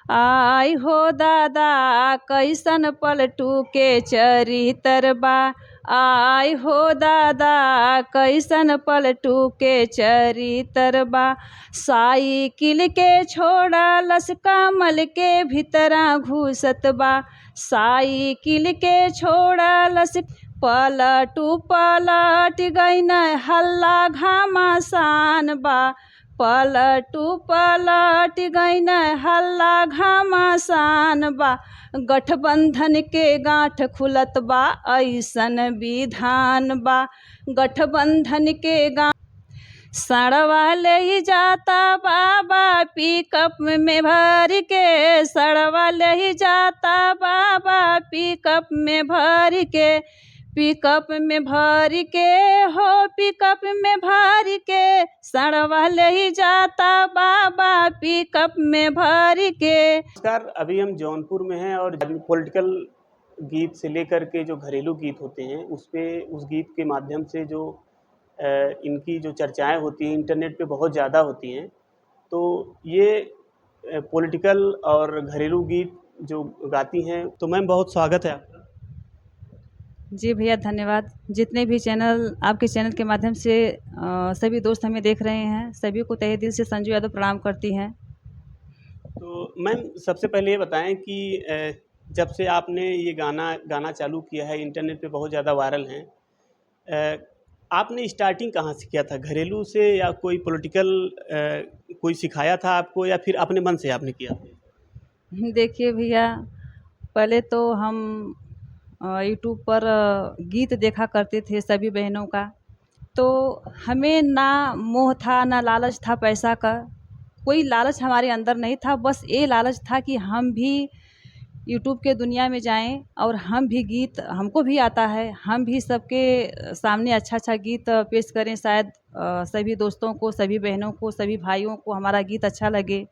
आई हो दादा कैसन पलटू के चरितर बा। आई हो दादा कैसन पलटू के चरितर बा। साइकिल के छोड़ा लस कमल के भीतरा घुसत बा। साइकिल के छोड़ा लस पलटू पलट गईन हल्ला घमासान बा। पलटू पलट गईन हल्ला घमासान बा। गठबंधन के गांठ खुलत बा ऐसन विधान बा। गठबंधन के गांठ सड़वा ले जाता बाबा पिकअप में भर के। सड़वा ले जाता बाबा पिकअप में भर के। पिकअप में भर के हो पिकअप में भर के। सड़वा ले जाता बाबा पिकअप में भर के। नमस्कार, अभी हम जौनपुर में हैं और पॉलिटिकल गीत से लेकर के जो घरेलू गीत होते हैं उस गीत के माध्यम से जो इनकी जो चर्चाएं होती हैं इंटरनेट पे बहुत ज़्यादा होती हैं। तो ये पॉलिटिकल और घरेलू गीत जो गाती हैं, तो मैम बहुत स्वागत है आपका। जी भैया धन्यवाद। जितने भी चैनल आपके चैनल के माध्यम से सभी दोस्त हमें देख रहे हैं, सभी को तहे दिल से संजू यादव प्रणाम करती हैं। तो मैम सबसे पहले ये बताएं कि जब से आपने ये गाना चालू किया है, इंटरनेट पे बहुत ज़्यादा वायरल हैं, आपने स्टार्टिंग कहाँ से किया था? घरेलू से या कोई पॉलिटिकल कोई सिखाया था आपको या फिर अपने मन से आपने किया? देखिए भैया, पहले तो हम यूट्यूब पर गीत देखा करते थे सभी बहनों का। तो हमें ना मोह था ना लालच था पैसा का। कोई लालच हमारे अंदर नहीं था, बस ये लालच था कि हम भी यूट्यूब के दुनिया में जाएं और हम भी गीत, हमको भी आता है, हम भी सबके सामने अच्छा अच्छा गीत पेश करें। शायद सभी दोस्तों को, सभी बहनों को, सभी भाइयों को हमारा गीत अच्छा लगे।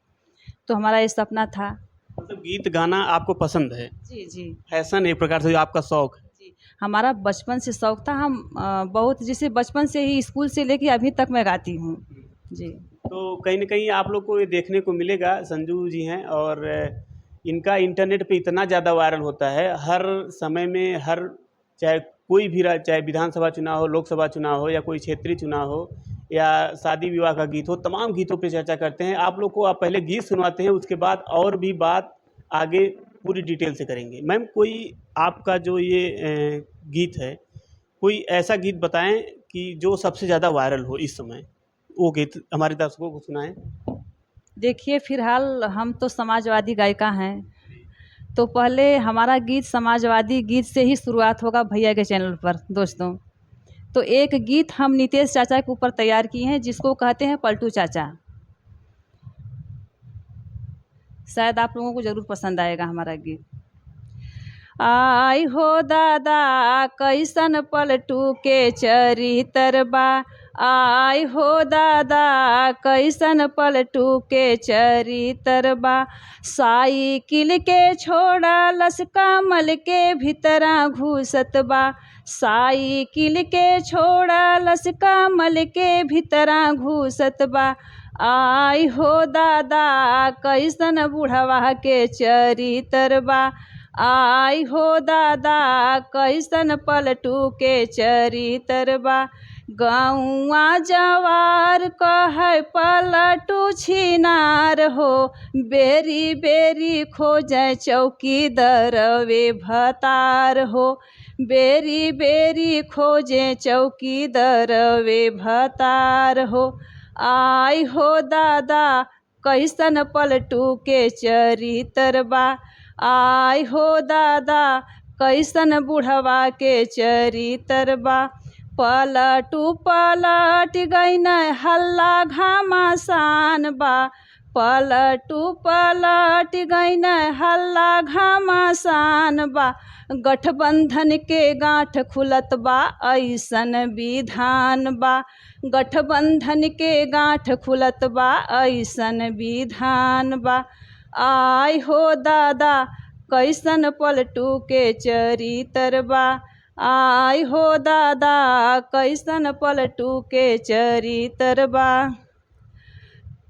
तो हमारा ये सपना था। मतलब गीत गाना आपको पसंद है? जी जी फैशन एक प्रकार से आपका शौक है? जी, हमारा बचपन से शौक था। हम बहुत, जैसे बचपन से ही स्कूल से लेके अभी तक मैं गाती हूँ जी। तो कहीं ना कहीं आप लोग को ये देखने को मिलेगा, संजू जी हैं और इनका इंटरनेट पे इतना ज़्यादा वायरल होता है हर समय में, हर चाहे कोई भी चाहे विधानसभा चुनाव हो, लोकसभा चुनाव हो या कोई क्षेत्रीय चुनाव हो या शादी विवाह का गीत हो, तमाम गीतों पे चर्चा करते हैं। आप लोग को आप पहले गीत सुनवाते हैं, उसके बाद और भी बात आगे पूरी डिटेल से करेंगे। मैम कोई आपका जो ये गीत है, कोई ऐसा गीत बताएं कि जो सबसे ज़्यादा वायरल हो इस समय, वो गीत हमारे दर्शकों को सुनाएं। देखिए फिलहाल हम तो समाजवादी गायिका हैं, तो पहले हमारा गीत समाजवादी गीत से ही शुरुआत होगा भैया के चैनल पर दोस्तों। तो एक गीत हम नितेश चाचा के ऊपर तैयार किए हैं जिसको कहते हैं पलटू चाचा। शायद आप लोगों को ज़रूर पसंद आएगा हमारा गीत। आई हो दादा कैसन पलटू के चरितर बा। आई हो दादा कैसन पलटू के चरितर बा। साइकिल के छोड़ा लस कमल के भीतरा घुसत बा। साइकिल के छोड़ा लस कमल के भीतरा घुसत बा। आई हो दादा कैसन बुढ़वा के चरितर बा। आई हो दादा कैसन पलटू के चरितर बा। गौआ जवार कहे पलटू छिनार हो। बेरी बेरी खोजे चौकीदरवे भतार हो। बेरी बेरी खोजे चौकीदरवे भतार हो। आई हो दादा कैसन पलटू के चरितर बा। आई हो दादा कैसन बुढ़वा के चरितर बा। पलटू पलट गईन हल्ला घमासान बा। पलटू पलट गईन हल्ला घमासान बा। गठबंधन के गांठ खुलत बा ऐसन विधान बा। गठबंधन के गांठ खुलत बा ऐसन विधान बा। आई हो दादा कैसन पलटू के चरितर बा। आई हो दादा कैसन पलटू के चरितर बा।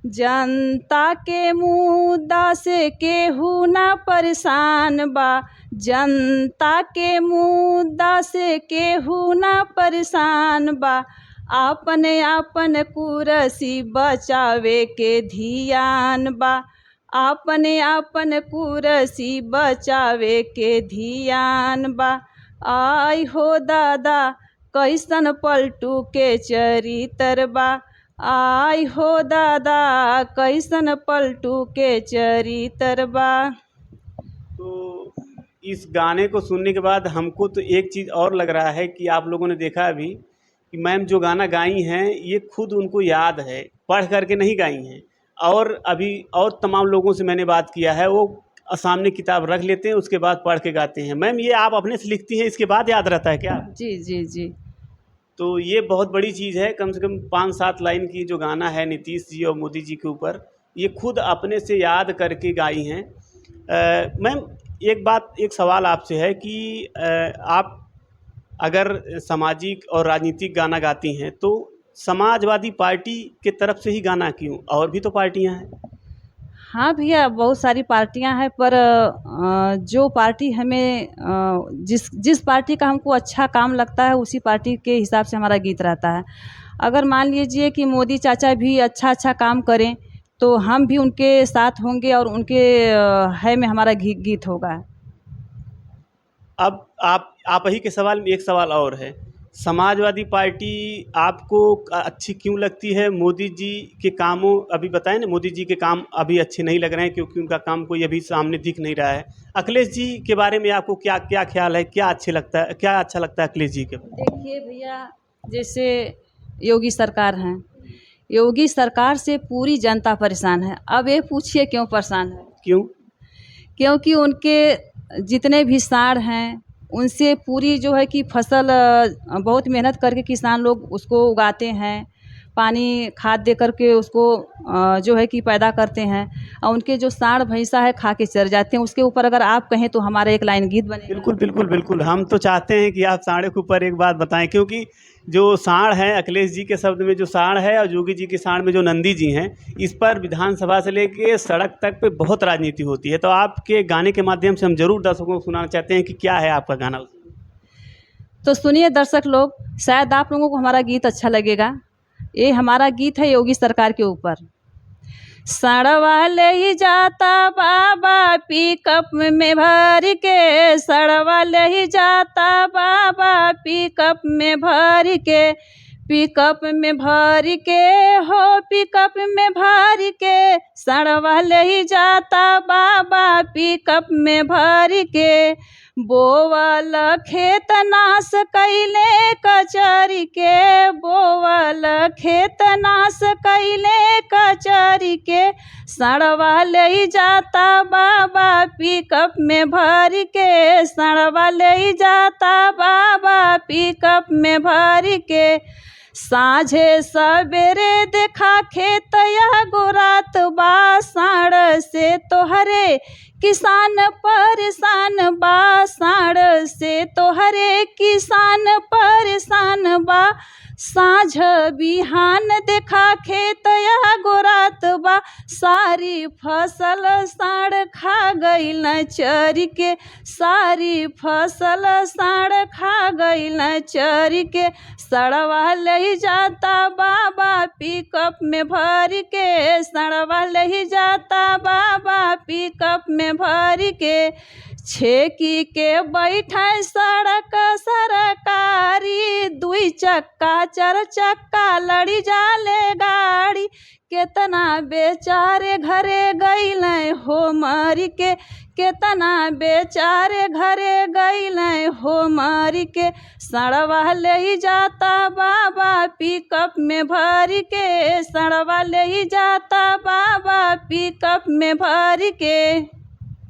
जनता के मुद्दा से केहू ना परेशान बा, जनता के मुद्दा से केहू ना परेशान बा। आपने आपन कुर्सी बचावे के धियान बा, आपने आपन कुर्सी बचावे के धियान बा। आई हो दादा कैसन पलटू के चरित्र बा, आई हो दादा कैसन पलटू के चरित्र बा। तो इस गाने को सुनने के बाद हमको तो एक चीज़ और लग रहा है कि आप लोगों ने देखा अभी कि मैम जो गाना गाई हैं ये खुद उनको याद है, पढ़ करके नहीं गाई हैं। और अभी और तमाम लोगों से मैंने बात किया है, वो सामने किताब रख लेते हैं, उसके बाद पढ़ के गाते हैं। मैम ये आप अपने से लिखती हैं, इसके बाद याद रहता है क्या? जी जी जी। तो ये बहुत बड़ी चीज़ है। कम से कम 5-7 लाइन की जो गाना है नीतीश जी और मोदी जी के ऊपर, ये खुद अपने से याद करके गाई हैं। मैम एक सवाल आपसे है कि आप अगर सामाजिक और राजनीतिक गाना गाती हैं तो समाजवादी पार्टी के तरफ से ही गाना क्यों? और भी तो पार्टियां हैं। हाँ भैया, बहुत सारी पार्टियां हैं, पर जो पार्टी हमें जिस पार्टी का हमको अच्छा काम लगता है उसी पार्टी के हिसाब से हमारा गीत रहता है। अगर मान लीजिए कि मोदी चाचा भी अच्छा काम करें तो हम भी उनके साथ होंगे और उनके है में हमारा गीत होगा। अब आप ही के सवाल में एक सवाल और है, समाजवादी पार्टी आपको अच्छी क्यों लगती है? मोदी जी के कामों, अभी बताएं ना, मोदी जी के काम अभी अच्छे नहीं लग रहे हैं क्योंकि उनका काम कोई अभी सामने दिख नहीं रहा है। अखिलेश जी के बारे में आपको क्या क्या ख्याल है, क्या अच्छा लगता है अखिलेश जी के? देखिए भैया, जैसे योगी सरकार हैं, योगी सरकार से पूरी जनता परेशान है। अब ये पूछिए क्यों परेशान है? क्यों? क्योंकि उनके जितने भी साढ़ हैं उनसे पूरी जो है कि फसल बहुत मेहनत करके किसान लोग उसको उगाते हैं, पानी खाद दे करके उसको जो है कि पैदा करते हैं, और उनके जो साढ़ भैंसा है खा के चर जाते हैं। उसके ऊपर अगर आप कहें तो हमारा एक लाइन गीत बने। बिल्कुल बिल्कुल बिल्कुल, हम तो चाहते हैं कि आप साढ़े के ऊपर एक बात बताएं, क्योंकि जो साढ़ है, अखिलेश जी के शब्द में जो साढ़ है और योगी जी के साढ़ में जो नंदी जी हैं, इस पर विधानसभा से लेके सड़क तक पे बहुत राजनीति होती है। तो आपके गाने के माध्यम से हम जरूर दर्शकों को सुनाना चाहते हैं कि क्या है आपका गाना। तो सुनिए दर्शक लोग, शायद आप लोगों को हमारा गीत अच्छा लगेगा। ये हमारा गीत है योगी सरकार के ऊपर। सड़वा ले ही जाता बाबा पिकअप में भर के, सड़वा ले ही जाता बाबा पिकअप में भर के, पिकअप में भर के हो, पिकअप में भर के, सड़वा ले ही जाता बाबा पिकअप में भर के। बोवल खेत नाश कैले कचरी के, बोवल खेत नाश कैले कचरी के, सड़वा ले जाता बाबा पिकअप में भर के, सड़वा ले जाता बाबा पिकअप में भर के। साझे सवेरे देखा खेत यह गुरात बा, साढ़ से तोहरे किसान परेशान बा, साढ़ से तोहरे किसान परेशान बा। साँझ बिहान देखा खेत यह गोरात बा, सारी फसल साढ़ खा गइल चर के, सारी फसल साढ़ खा गइल चर के। सड़वा ले जाता बाबा पिकअप में भर के, सड़वा ले जाता बाबा पिकअप में भर के। छेकी के बैठे सड़क सरकारी, दुई चक्का चार चक्का लड़ी जाले गाड़ी। केतना बेचारे घरे गइल हो मर के, केतना बेचारे घरे गइल हो मर के। सड़वा ले जाता बाबा पिकअप में भर के, सड़वा ले जाता बाबा पिकअप में भर के।